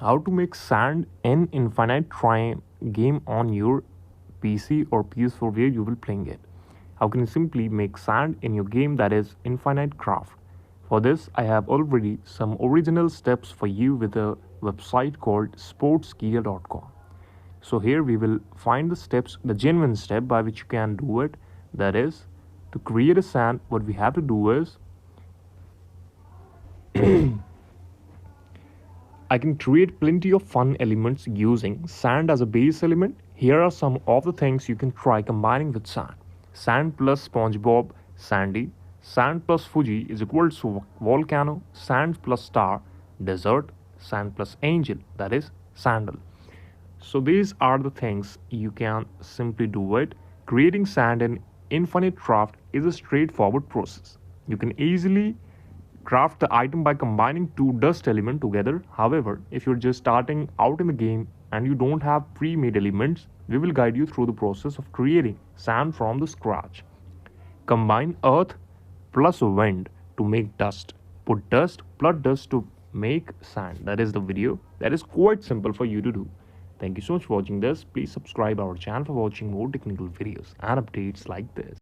How to make sand in Infinite Time game on your PC or PS4 where you will playing it. How can you simply make sand in your game, that is Infinite Craft? For this, I have already some original steps for you with a website called sportsgear.com. So here we will find the steps, the genuine step by which you can do it. That is, to create a sand, what we have to do is I can create plenty of fun elements using sand as a base element. Here are some of the things you can try combining with sand. Sand plus SpongeBob, Sandy. Sand plus Fuji is equal to volcano. Sand plus star, desert. Sand plus angel, that is sandal. So these are the things you can simply do it. Creating sand in Infinite Craft is a straightforward process. You can easily craft the item by combining two dust elements together. However, if you're just starting out in the game and you don't have pre-made elements, we will guide you through the process of creating sand from the scratch. Combine earth plus wind to make dust. Put dust plus dust to make sand. That is the video. That is quite simple for you to do. Thank you so much for watching this. Please subscribe our channel for watching more technical videos and updates like this.